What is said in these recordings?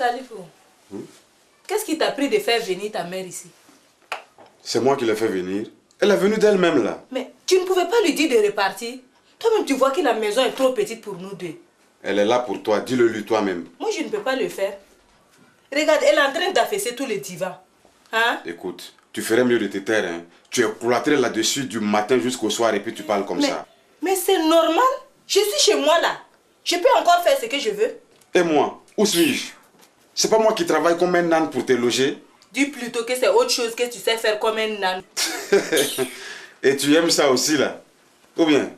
Salifou, qu'est-ce qui t'a pris de faire venir ta mère ici? C'est moi qui l'ai fait venir. Elle est venue d'elle-même là. Mais tu ne pouvais pas lui dire de repartir? Toi-même, tu vois que la maison est trop petite pour nous deux. Elle est là pour toi, dis-le lui toi-même. Moi, je ne peux pas le faire. Regarde, elle est en train d'affaisser tous les divans. Hein? Écoute, tu ferais mieux de te taire. Hein. Tu es cloîtré là-dessus du matin jusqu'au soir et puis tu parles comme ça. Mais c'est normal. Je suis chez moi là. Je peux encore faire ce que je veux. Et moi, où suis-je? C'est pas moi qui travaille comme un âne pour te loger? Dis plutôt que c'est autre chose que tu sais faire comme un âne. Et tu aimes ça aussi là? Ou bien?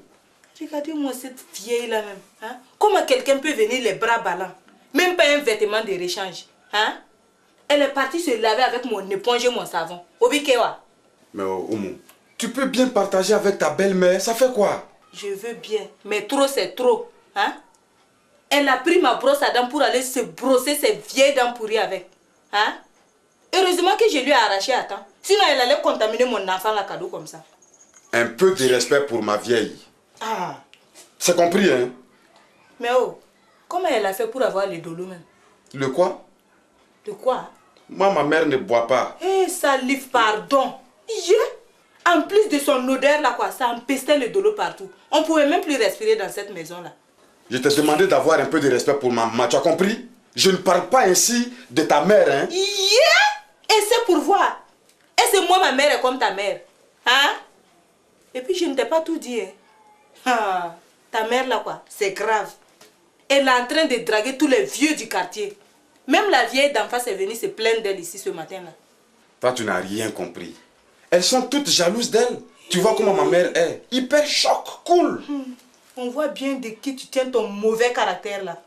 Regardez-moi cette vieille là même. Hein? Comment quelqu'un peut venir les bras ballants? Même pas un vêtement de rechange. Hein? Elle est partie se laver avec mon éponge et mon savon. Obikewa. Mais Oumou, tu peux bien partager avec ta belle-mère, ça fait quoi? Je veux bien, mais trop c'est trop. Hein? Elle a pris ma brosse à dents pour aller se brosser ses vieilles dents pourries avec. Hein? Heureusement que je lui ai arraché à temps. Sinon elle allait contaminer mon enfant la cadeau comme ça. Un peu de respect pour ma vieille. Ah. C'est compris, hein? Mais oh, comment elle a fait pour avoir le dolo même? Le quoi? De quoi? Moi, ma mère ne boit pas. Eh, Salif, pardon. En plus de son odeur là quoi, ça empestait le dolo partout. On pouvait même plus respirer dans cette maison là. Je t'ai demandé d'avoir un peu de respect pour ma maman, tu as compris? Je ne parle pas ainsi de ta mère, hein? Et c'est pour voir. Et c'est moi ma mère est comme ta mère. Hein? Et puis je ne t'ai pas tout dit, hein? Ah, ta mère là quoi, c'est grave. Elle est en train de draguer tous les vieux du quartier. Même la vieille d'en face est venue se plaindre d'elle ici ce matin là. Toi tu n'as rien compris. Elles sont toutes jalouses d'elle. Tu vois comment ma mère est. Hyper choc, cool. On voit bien de qui tu tiens ton mauvais caractère là.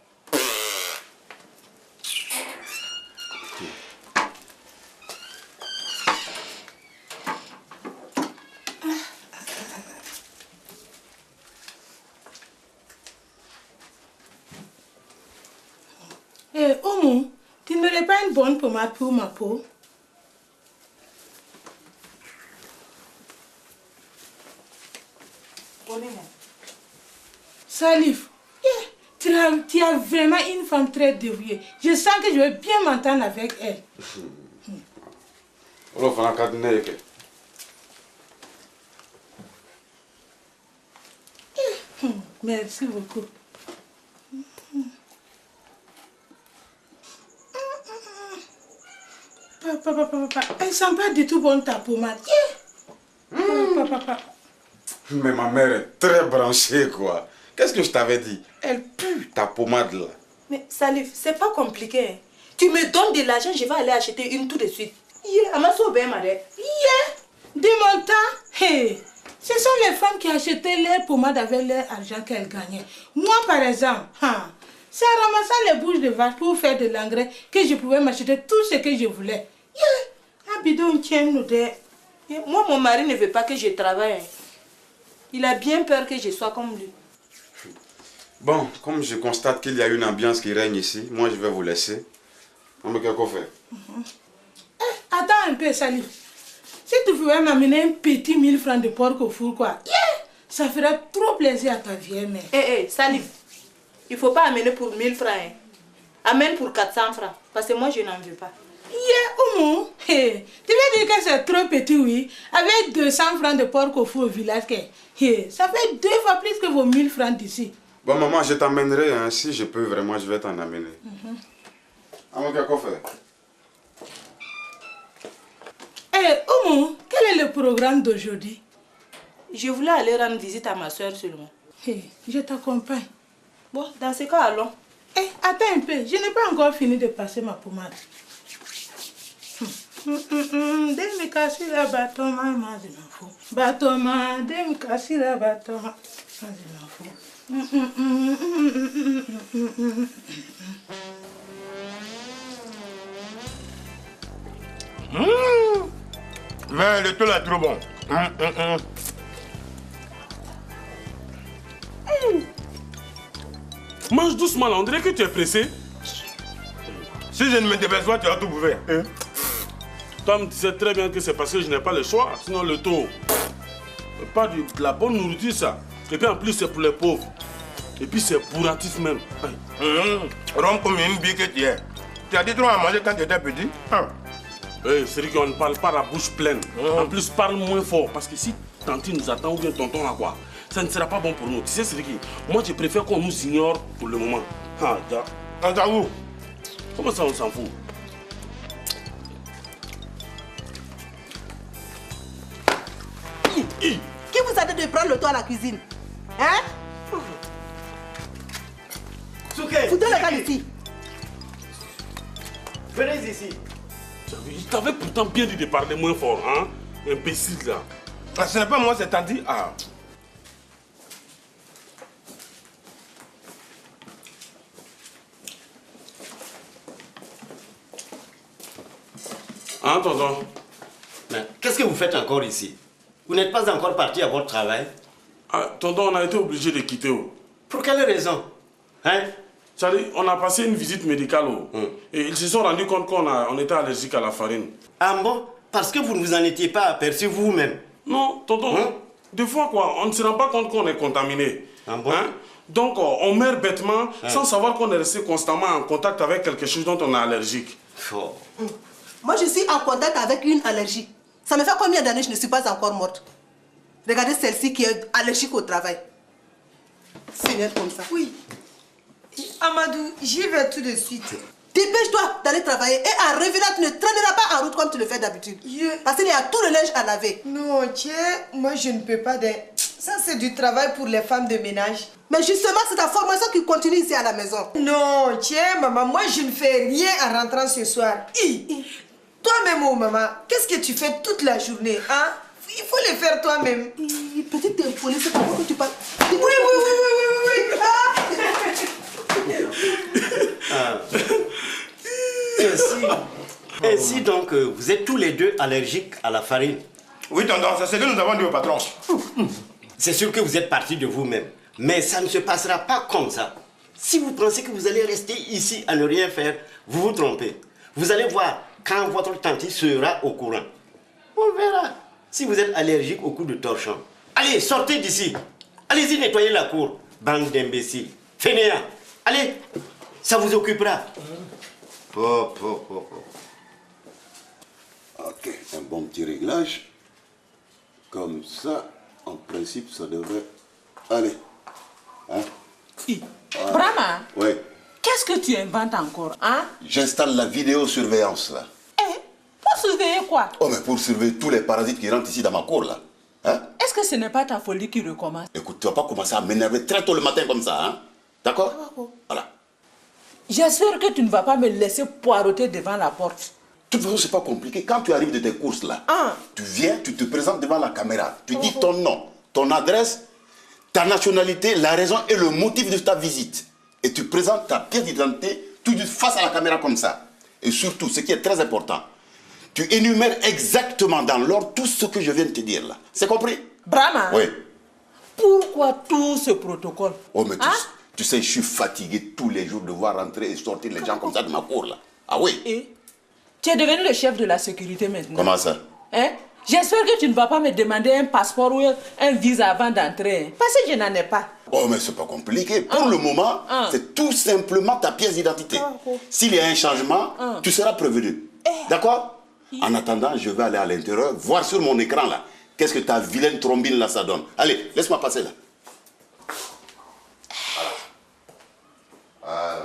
Eh, Oumou, tu n'aurais pas une bonne pommade pour ma peau? Salif, tu as vraiment une femme très dévouée. Je sens que je vais bien m'entendre avec elle. Merci beaucoup. Papa, elle sent pas du tout bonne ta pommade. Papa. Mais ma mère est très branchée, quoi. Qu'est-ce que je t'avais dit? Elle pue ta pommade, là. Mais Salif, c'est pas compliqué. Hein. Tu me donnes de l'argent, je vais aller acheter une tout de suite. De mon temps, hey, ce sont les femmes qui achetaient leurs pommades avec leur argent qu'elles gagnaient. Moi, par exemple, c'est en ramassant les bouches de vache pour faire de l'engrais que je pouvais m'acheter tout ce que je voulais. Moi, mon mari ne veut pas que je travaille. Il a bien peur que je sois comme lui. Bon, comme je constate qu'il y a une ambiance qui règne ici, moi je vais vous laisser. On me qu'est-ce qu'on fait? Attends un peu, Salif. Si tu pouvais m'amener un petit 1000 francs de porc au four, quoi, ça ferait trop plaisir à ta vieille mère. Salif, il ne faut pas amener pour 1000 francs. Hein. Amène pour 400 francs, parce que moi je n'en veux pas. Oumou, tu veux dire que c'est trop petit, oui? Avec 200 francs de porc au four au village, ça fait 2 fois plus que vos 1000 francs d'ici. Bon, maman, je t'emmènerai. Hein. Si je peux, vraiment, je vais t'en amener. On qu'est-ce qu'on fait? Oumou, quel est le programme d'aujourd'hui? Je voulais aller rendre visite à ma soeur seulement. Je t'accompagne. Bon, dans ce cas, allons. Attends un peu, je n'ai pas encore fini de passer ma pommade. Dès me casser la bâton, maman, je m'en fous. Bâton, dès me casser la bâton, maman, je m'en fous. Mais le thé là est trop bon. Mange doucement là, on dirait que tu es pressé. Si je ne me dépêche pas, tu vas tout bouffer. Tom, tu sais très bien que c'est parce que je n'ai pas le choix. Sinon le taux, pas de la bonne nourriture ça. Et puis en plus c'est pour les pauvres. Et puis c'est bourratif même. Rome comme une bille que tu es. Tu as dit trop à manger quand tu étais petit. Hein? Hey, c'est vrai qu'on ne parle pas la bouche pleine. En plus, parle moins fort. Parce que si Tanti nous attend ou bien tonton là quoi, ça ne sera pas bon pour nous. Tu sais, c'est qui? Moi, je préfère qu'on nous ignore pour le moment. Ah, déjà. On s'en fout. Comment ça, on s'en fout? Qui vous a dit de prendre le toit à la cuisine? Hein? Foutez le gars ici. Venez ici. Je t'avais pourtant bien dit de parler moins fort, hein? Imbécile là. Ah, ce n'est pas moi, c'est Tanti. Ah. Hein, tonton? Mais qu'est-ce que vous faites encore ici? Vous n'êtes pas encore parti à votre travail? Ah, tonton, on a été obligé de quitter. Oh. Pour quelle raison? Hein? On a passé une visite médicale. Oh. Et ils se sont rendus compte qu'on était allergique à la farine. Ah bon? Parce que vous ne vous en étiez pas aperçu vous-même? Non, tonton. Des fois, quoi, on ne se rend pas compte qu'on est contaminé. Ah bon? Hein? Donc, on meurt bêtement sans savoir qu'on est resté constamment en contact avec quelque chose dont on est allergique. Oh. Moi, je suis en contact avec une allergie. Ça me fait combien d'années que je ne suis pas encore morte? Regardez celle-ci qui est allergique au travail. Seigneur comme ça. Oui. Amadou, j'y vais tout de suite. Dépêche-toi d'aller travailler et en revenant, tu ne traîneras pas en route comme tu le fais d'habitude. Parce qu'il y a tout le linge à laver. Non, tiens, moi je ne peux pas. Ça, c'est du travail pour les femmes de ménage. Mais justement, c'est ta formation qui continue ici à la maison. Non, tiens, maman, moi je ne fais rien en rentrant ce soir. Toi-même, oh maman, qu'est-ce que tu fais toute la journée, hein? Il faut le faire toi-même. Petite impolie, c'est pas que tu parles. Oui. Ainsi donc, vous êtes tous les deux allergiques à la farine. Oui, tonton, c'est ce que nous avons dit au patron. C'est sûr que vous êtes parti de vous-même. Mais ça ne se passera pas comme ça. Si vous pensez que vous allez rester ici à ne rien faire, vous vous trompez. Vous allez voir quand votre tante sera au courant. On verra si vous êtes allergique au coup de torchon. Allez, sortez d'ici. Allez-y nettoyer la cour. Bande d'imbéciles. Fainéants. Allez, ça vous occupera. Ok, un bon petit réglage. Comme ça, en principe, ça devrait aller. Hein? Brahma, Oui. qu'est-ce que tu inventes encore, hein? J'installe la vidéosurveillance là. Pour surveiller quoi? Oh, mais pour surveiller tous les parasites qui rentrent ici dans ma cour là. Hein? Est-ce que ce n'est pas ta folie qui recommence? Écoute, tu vas pas commencer à m'énerver très tôt le matin comme ça, hein? D'accord? Voilà. J'espère que tu ne vas pas me laisser poireauter devant la porte. De toute façon, c'est pas compliqué. Quand tu arrives de tes courses là, tu viens, tu te présentes devant la caméra. Tu dis ton nom, ton adresse, ta nationalité, la raison et le motif de ta visite. Et tu présentes ta pièce d'identité tout de suite face à la caméra comme ça. Et surtout, ce qui est très important, tu énumères exactement dans l'ordre tout ce que je viens de te dire là. C'est compris? Brahma, Oui. pourquoi tout ce protocole? Oh, mais tu sais, je suis fatigué tous les jours de voir rentrer et sortir les gens comme ça de ma cour là. Ah oui? Et tu es devenu le chef de la sécurité maintenant. Comment ça? Hein? J'espère que tu ne vas pas me demander un passeport ou un visa avant d'entrer. Parce que je n'en ai pas. Oh, mais c'est pas compliqué. Pour le moment, c'est tout simplement ta pièce d'identité. S'il y a un changement, tu seras prévenu. D'accord? En attendant, je vais aller à l'intérieur, voir sur mon écran là. Qu'est-ce que ta vilaine trombine là, ça donne? Allez, laisse-moi passer là. Voilà.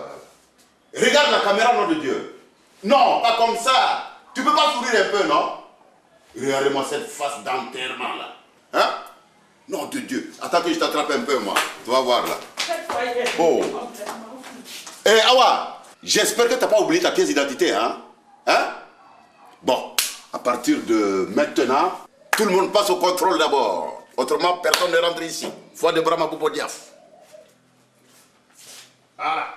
Regarde la caméra, nom de Dieu. Non, pas comme ça. Tu peux pas sourire un peu, non? Regardez-moi cette face d'enterrement là. Hein? Nom de Dieu. Attends que je t'attrape un peu, moi. Tu vas voir là. Oh. Eh, Awa, j'espère que tu n'as pas oublié ta pièce d'identité, hein? Hein? Bon, à partir de maintenant, tout le monde passe au contrôle d'abord. Autrement, personne ne rentre ici. Foi de Brahma Boubodiaf. Voilà.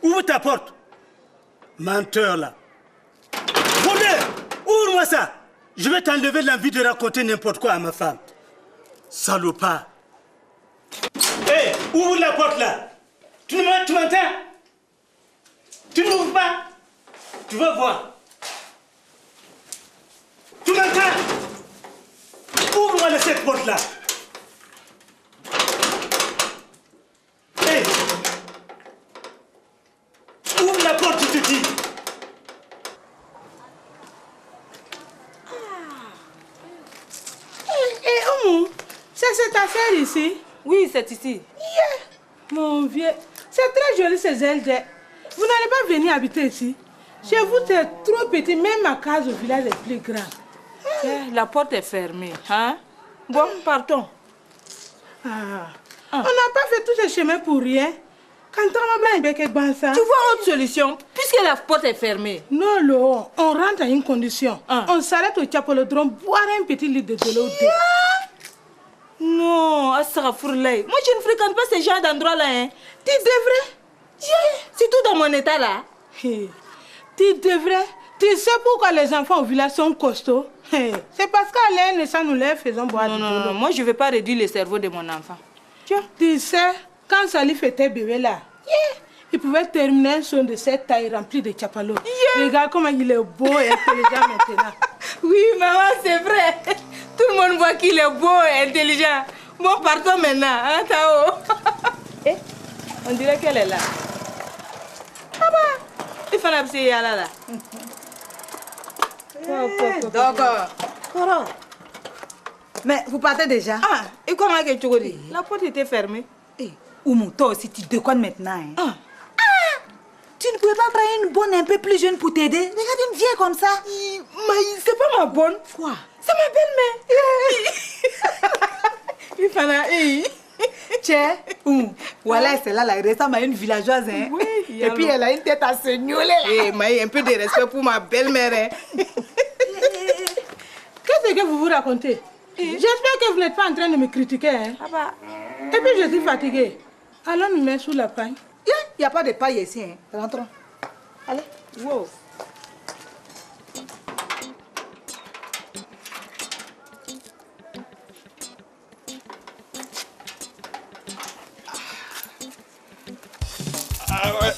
Ouvre ta porte. Menteur là. Voleur, ouvre-moi ça. Je vais t'enlever l'envie de raconter n'importe quoi à ma femme. Salopard. Hé, ouvre la porte là. Tu m'entends? Tu n'ouvres pas? Tu vas voir. Tu m'entends? Ouvre-moi cette porte là. Hé, Et c'est ta sœur ici? Oui, c'est ici. Yeah. Mon vieux, c'est très joli ces ailes. Vous n'allez pas venir habiter ici? Chez vous, c'est trop petit, même ma case au village est plus grande. La porte est fermée. Hein? Bon, partons. On n'a pas fait tout ce chemin pour rien. Quand on va bien, tu vois autre solution, puisque la porte est fermée. Non, non, on rentre à une condition. On s'arrête au Chapolodrome, boire un petit litre de l'eau. Non, Astaghfirullah. Moi, je ne fréquente pas ce genre d'endroit-là. Hein. Tu devrais. C'est tout dans mon état là. Tu devrais. Tu sais pourquoi les enfants au village sont costauds? C'est parce qu'à l'air naissant, nous les faisons boire de l'eau. Non, moi, je ne vais pas réduire le cerveau de mon enfant. Tu sais, quand Salif était bébé là, il pouvait terminer un son de cette taille rempli de chapalo. Regarde comment il est beau et intelligent maintenant. Oui, maman, c'est vrai. Tout le monde voit qu'il est beau et intelligent. Bon, partons maintenant, hein, Tao. On dirait qu'elle est là. Il faut l'absiller là. D'accord. Mais vous partez déjà? Ah, et comment que tu dis? La porte était fermée. Oumou, toi aussi tu déconnes maintenant. Hein? Tu ne pouvais pas prendre une bonne un peu plus jeune pour t'aider? Regarde une vieille comme ça. Mais c'est pas ma bonne. Quoi? C'est ma belle-mère. Il fallait. Tiens, voilà, c'est là, elle ressemble à une villageoise. Hein? Oui, et puis elle a une tête à se gnouler. Un peu de respect pour ma belle-mère. Hein? Qu'est-ce que vous vous racontez? J'espère que vous n'êtes pas en train de me critiquer. Hein? Et puis je suis fatiguée. Allons nous mettre sous la paille. Il n'y a pas de paille ici. Hein? Rentrons. Allez. Wow. Ah ouais.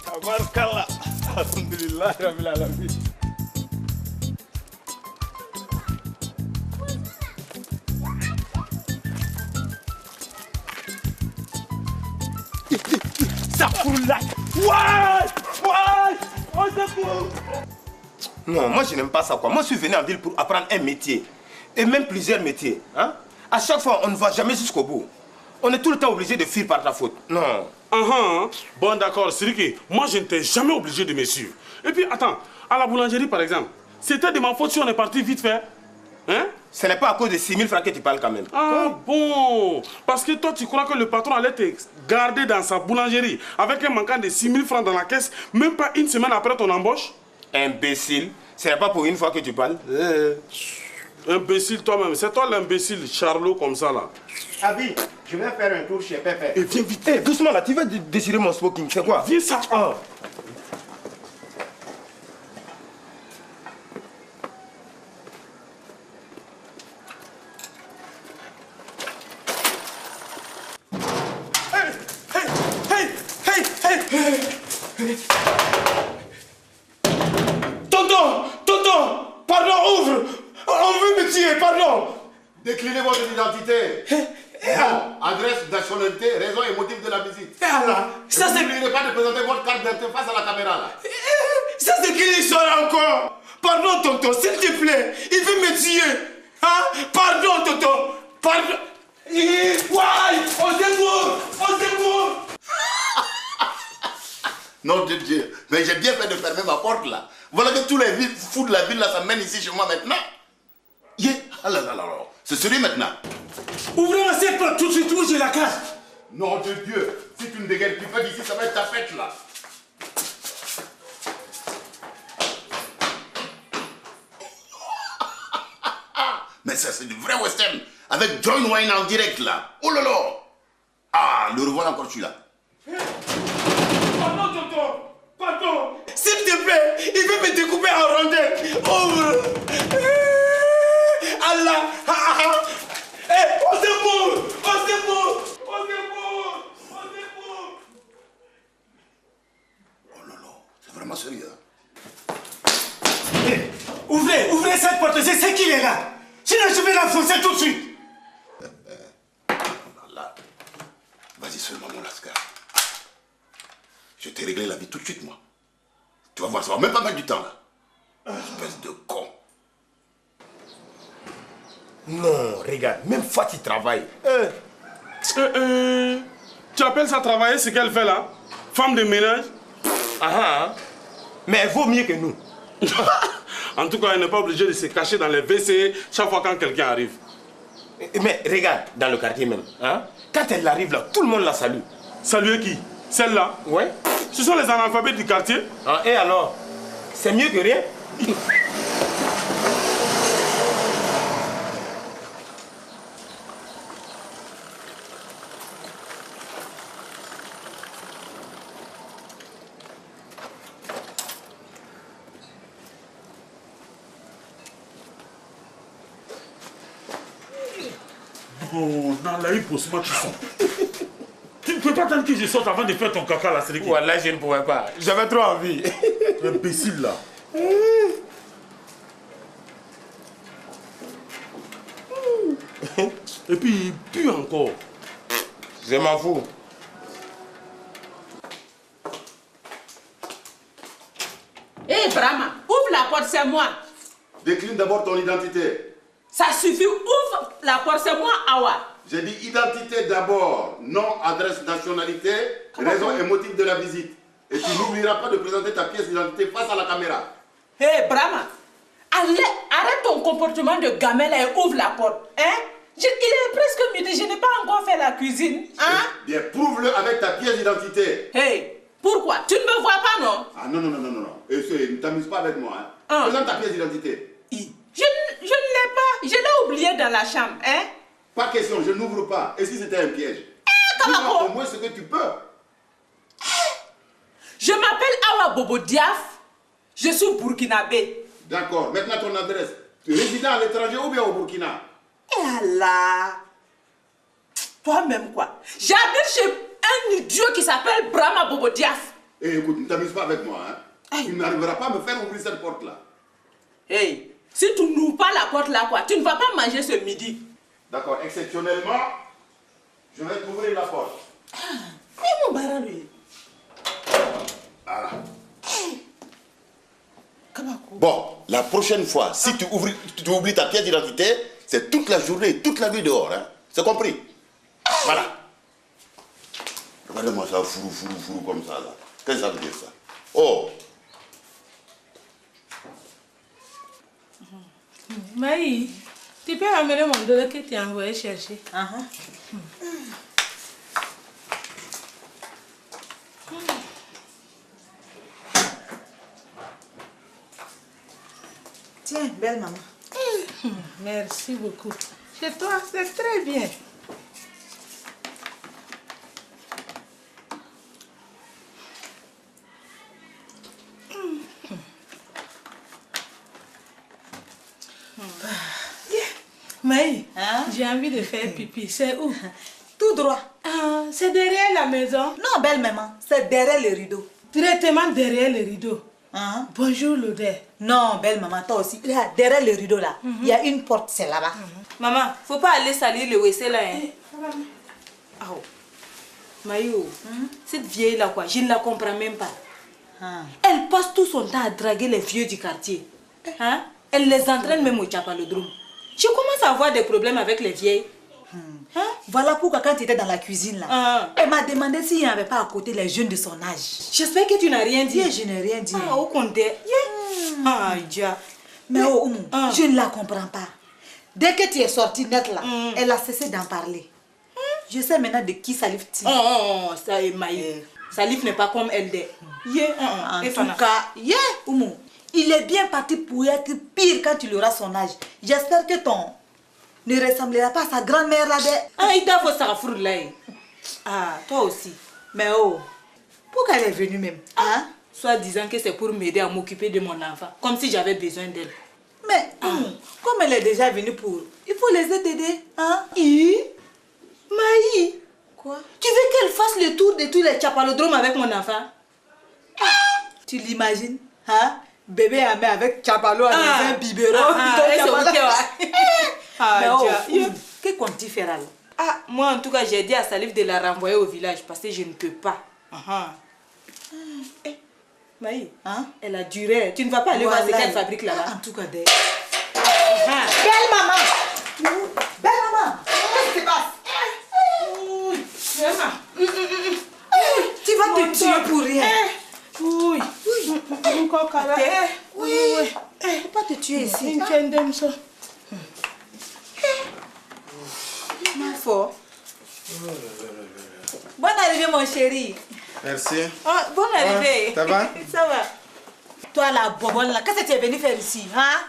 Tabarkallah. Alhamdulillah Rabbil Alamin. Non, moi je n'aime pas ça quoi. Moi je suis venu en ville pour apprendre un métier. Et même plusieurs métiers. Hein? À chaque fois, on ne va jamais jusqu'au bout. On est tout le temps obligé de fuir par ta faute. Non. Bon d'accord, Siriki, moi je n'étais jamais obligé de me suivre. Et puis attends, à la boulangerie par exemple, c'était de ma faute si on est parti vite fait. Hein? Ce n'est pas à cause de 6 000 francs que tu parles quand même. Ah bon? Parce que toi tu crois que le patron allait te garder dans sa boulangerie avec un manquant de 6 000 francs dans la caisse, même pas une semaine après ton embauche? Imbécile, ce n'est pas pour une fois que tu parles. Imbécile toi-même, c'est toi l'imbécile, Charlot comme ça là. Abi, je vais faire un tour chez Pépé. Et viens vite. Doucement là, tu vas déchirer mon smoking, c'est quoi? Viens ça. Tonton, pardon, ouvre. On veut me tuer, pardon. Déclinez votre identité. Nom, adresse, nationalité, raison et motif de la visite. Ça c'est... N'oubliez pas de présenter votre carte d'identité face à la caméra là. Ça c'est quelle histoire encore? Pardon tonton, s'il te plaît, il veut me tuer. Hein? Pardon tonton, pardon. Au secours. Nom de Dieu, mais j'ai bien fait de fermer ma porte là. Voilà que tous les fous de la ville là, ça mène ici chez moi maintenant. Ah là là là là, c'est celui maintenant. Ouvrez-moi cette porte tout de suite, ou je la casse. Nom de Dieu, si tu ne dégaines plus pas d'ici, ça va être ta fête là. Mais ça c'est du vrai western, avec John Wayne en direct là. Oh là là. Ah, le revoilà encore celui-là. Pardon tonton, pardon. S'il te plaît, il veut me découper en rondelles. Ouvre. Allah. Au secours. Oh là là, c'est vraiment sérieux. Ouvrez cette porte, je sais qu'il est là. Sinon, je vais la foncer tout de suite. Là. Vas-y seulement, mon lascar. Je t'ai réglé la vie tout de suite, moi. Tu vas voir, ça va même pas mettre du temps, là. Espèce de con. Non, regarde, même Fatih travaille. Tu appelles ça travailler ce qu'elle fait là? Femme de ménage? Mais elle vaut mieux que nous. En tout cas, elle n'est pas obligée de se cacher dans les WC chaque fois quand quelqu'un arrive. Mais regarde, dans le quartier même, quand elle arrive là, tout le monde la salue. Saluer qui? Celle-là? Ouais. Ce sont les analphabètes du quartier? Et alors? C'est mieux que rien. Oh, dans la pose-moi tu sors. Tu ne peux pas attendre que je sorte avant de faire ton caca là, c'est Ouais, là je ne pouvais pas. J'avais trop envie. Imbécile là. Et puis il pue encore. Je m'en fous. Hé, Brahma, ouvre la porte, c'est moi. Décline d'abord ton identité. Ça suffit, ouvre la porte, c'est moi, Awa. J'ai dit identité d'abord, nom, adresse, nationalité, raison et motif de la visite. Et tu n'oublieras pas de présenter ta pièce d'identité face à la caméra. Hé, Brahma, arrête ton comportement de gamin là et ouvre la porte. Hein? Il est presque midi, je n'ai pas encore fait la cuisine. Hein? Bien, prouve-le avec ta pièce d'identité. Hé, pourquoi? Tu ne me vois pas, non? Ah non. Et ne t'amuse pas avec moi. Présente ta pièce d'identité. Je ne l'ai pas. Je l'ai oublié dans la chambre. Hein? Pas question, je n'ouvre pas. Et si c'était un piège? Dis-moi au moins ce que tu peux. Je m'appelle Awa Bobo Diaf. Je suis burkinabé. D'accord. Maintenant ton adresse. Tu es résident à l'étranger ou bien au Burkina? Eh là. Toi-même quoi? J'habite chez un idiot qui s'appelle Brahma Bobo Diaf. Eh, écoute, ne t'amuse pas avec moi. Tu n'arriveras pas à me faire ouvrir cette porte-là. Hey, si tu n'ouvres pas la porte là, quoi, tu ne vas pas manger ce midi. D'accord, exceptionnellement, je vais t'ouvrir la porte. Mais mon baran, lui. Voilà. Bon, la prochaine fois, si tu oublies ta pièce d'identité, c'est toute la journée, toute la nuit dehors. Hein? C'est compris? Voilà. Regardez-moi ça, fourou comme ça, là. Qu'est-ce que ça veut dire, ça? Oh! Maï, tu peux amener mon dos que tu as envoyé chercher. Tiens, belle maman. Merci beaucoup. Chez toi, c'est très bien. Maï, j'ai envie de faire pipi. C'est où? Tout droit. C'est derrière la maison. Non, belle maman, c'est derrière le rideau. Directement derrière le rideau. Bonjour l'odeur. Non, belle maman, toi aussi. Là, derrière le rideau là, il y a une porte, c'est là-bas. Maman, faut pas aller salir le WC là. Hein. Maïo, cette vieille là quoi, je ne la comprends même pas. Elle passe tout son temps à draguer les vieux du quartier. Elle les entraîne même au chapalodrome. Je commence à avoir des problèmes avec les vieilles. Voilà pourquoi quand tu étais dans la cuisine là, elle m'a demandé s'il n'y avait pas à côté les jeunes de son âge. J'espère que tu n'as rien dit. Je n'ai rien dit. Au compte. Mais je ne la comprends pas. Dès que tu es sortie net là, elle a cessé d'en parler. Je sais maintenant de qui Salif tire. Ça est Maï. Salif n'est pas comme elle. En tout cas, Oumou, il est bien parti pour être pire quand tu auras son âge. J'espère que ton ne ressemblera pas à sa grand-mère là. Il t'a fait ça fourre là. Toi aussi. Mais pourquoi elle est venue même? Soit disant que c'est pour m'aider à m'occuper de mon enfant. Comme si j'avais besoin d'elle. Mais comme elle est déjà venue pour, il faut les aider. Maï. Quoi? Tu veux qu'elle fasse le tour de tous les chapalodromes avec mon enfant? Tu l'imagines? bébé Amé avec Tchabalo avec un biberon. Mais oh, que comptes-tu faire alors? Ah, moi en tout cas, j'ai dit à Salif de la renvoyer au village parce que je ne peux pas. Maï, elle a duré. Tu ne vas pas aller voir ce qu'elle fabrique là-bas. En tout cas, belle maman. Belle maman. Qu'est-ce qui se passe? Tu vas te tuer pour rien. Oui. Encore Kara. Oui. Faut pas te tuer ici. Fort. Bonne arrivée mon chéri. Merci. Oh, bonne arrivée. Ça va? Ça va. Toi la bobonne là, qu'est-ce que tu es venu faire ici, hein?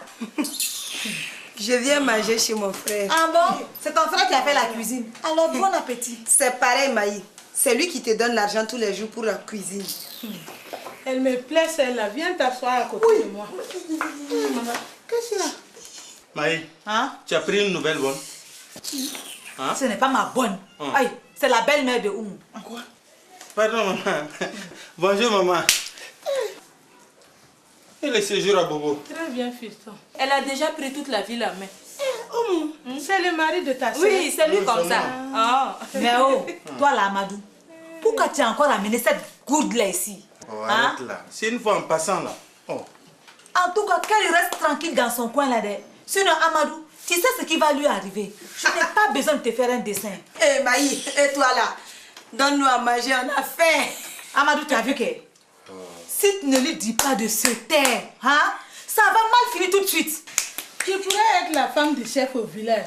Je viens manger chez mon frère. Ah bon? C'est ton frère qui a fait la cuisine. Alors bon appétit. C'est pareil Maï. C'est lui qui te donne l'argent tous les jours pour la cuisine. Elle me plaît celle-là. Viens t'asseoir à côté de moi. Qu'est-ce que c'est là? Maï, tu as pris une nouvelle bonne? Ce n'est pas ma bonne. Aïe, c'est la belle-mère de Oumou. Quoi? Pardon maman. Bonjour maman. Et le séjour à Bobo? Très bien fiston. Elle a déjà pris toute la ville en main. C'est le mari de ta soeur. Oui, c'est lui comme ça. Mais oh, toi là Amadou, pourquoi tu as encore amené cette gourde là ici? Arrête là. C'est une fois en passant là. En tout cas, qu'elle reste tranquille dans son coin là-dedans. Sinon Amadou, tu sais ce qui va lui arriver. Je n'ai pas besoin de te faire un dessin. Eh Maï, et toi là, donne-nous à manger, on a faim. Amadou, tu as vu que si tu ne lui dis pas de se taire, ça va mal finir tout de suite. Je pourrais être la femme du chef au village.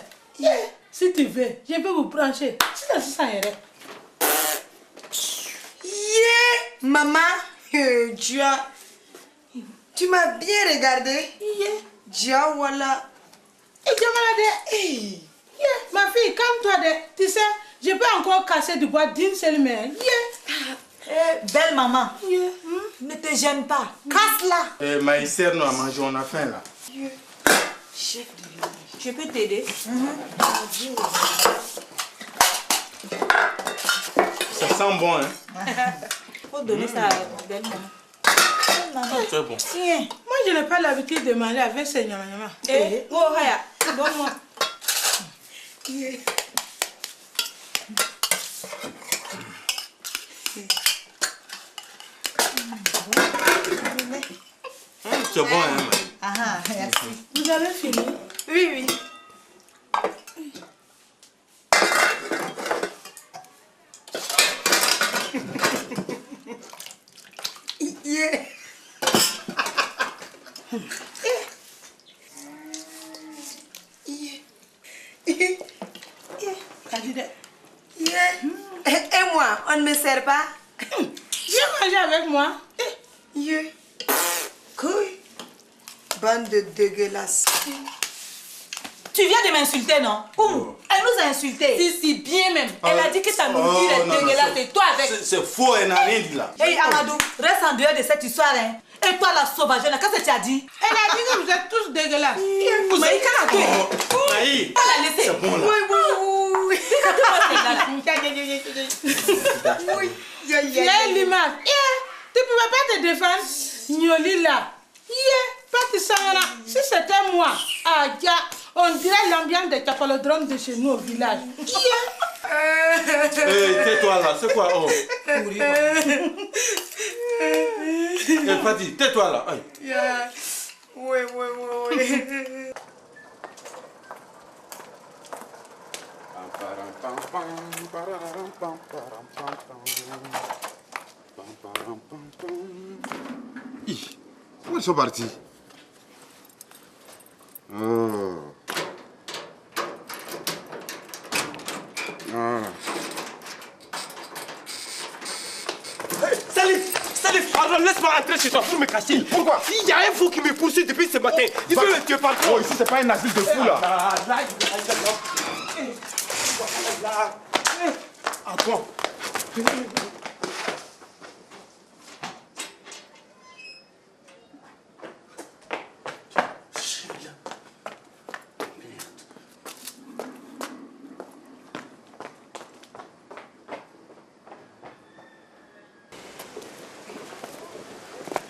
Si tu veux, je peux vous brancher. Sinon, ça irait. Maman, tu m'as bien regardé. Dia voilà. Ma fille, calme-toi. Tu sais, je peux encore casser du bois d'une seule main. Belle maman, ne te gêne pas. Casse-la. Maïs, serre-nous à manger, on a faim là. Chef de village. Je peux t'aider? Ça sent bon, hein? Faut donner ça à belle maman. C'est bon. Tiens. Moi, je n'ai pas l'habitude de manger avec ces nyama. Oh, Raya, donne-moi. C'est bon, hein? Merci. Vous avez fini? Oui. Et moi, on ne me sert pas? Viens manger avec moi. Bande de dégueulasses. Tu viens de m'insulter, non? Elle nous a insultés. Si, bien même. Elle a dit que ta nourriture est dégueulasse et toi avec. C'est faux, elle n'a rien dit là. Hey Amadou, reste en dehors de cette histoire, hein. Et toi la sauvage, qu'est-ce que tu as dit? Elle a dit que vous êtes tous dégueulasses. Mais qu'est-ce que tu Maï, pas la laisser. c'est bon là. Tu es l'image. Tu ne pouvais pas te défendre. Nyoli là. Pas de Sahara. Si c'était moi, on dirait l'ambiance des capalodromes de chez nous au village. Tais-toi là, c'est quoi? Fati, tais-toi là. Oui. Où ils sont partis? Salif, pardon, laisse-moi entrer chez toi pour me cacher. Pourquoi? Il y a un fou qui me poursuit depuis ce matin. Il veut me tuer partout. Oh, ici, c'est pas un asile de fou là. Attends.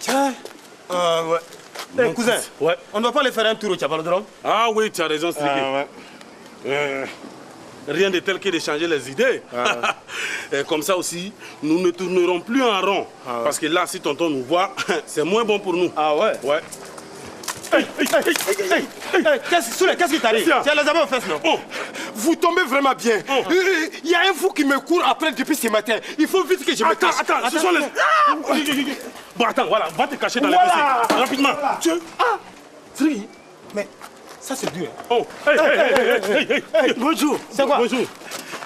Tiens, ouais. Eh, cousin, ouais. On ne va pas aller faire un tour au Tchabalodrome? Ah oui, tu as raison, Striké. Ah, ouais. Rien de tel que de changer les idées. Et comme ça aussi, nous ne tournerons plus en rond. Parce que là, si tonton nous voit, c'est moins bon pour nous. Ah ouais? Ouais. Qu'est-ce qui t'arrive? Tu as les amis aux fesses, non? Oh, vous tombez vraiment bien. Il y a un fou qui me court après depuis ce matin. Il faut vite que je me cache. Attends, ce sont les... Bon, attends, voilà, va te cacher dans les WC. Rapidement. Striké, mais ça c'est dur. Oh, Bonjour. C'est quoi? Bonjour.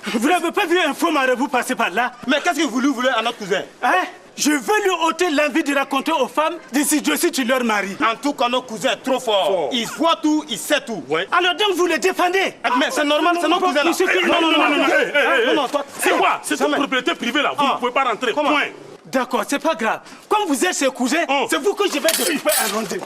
Vous n'avez pas vu un faux marabout passer par là? Mais qu'est-ce que vous voulez à notre cousin? Hein? Je veux lui ôter l'envie de raconter aux femmes de tu leur mari. En tout cas, notre cousin est trop fort. Il voit tout, il sait tout. Ouais. Alors donc vous le défendez? Mais c'est normal, c'est notre cousin là. Non. C'est quoi? C'est une propriété privée là. Vous ne pouvez pas rentrer. Point. D'accord, c'est pas grave. Comme vous êtes ses cousins, c'est vous que je vais découper à Londres.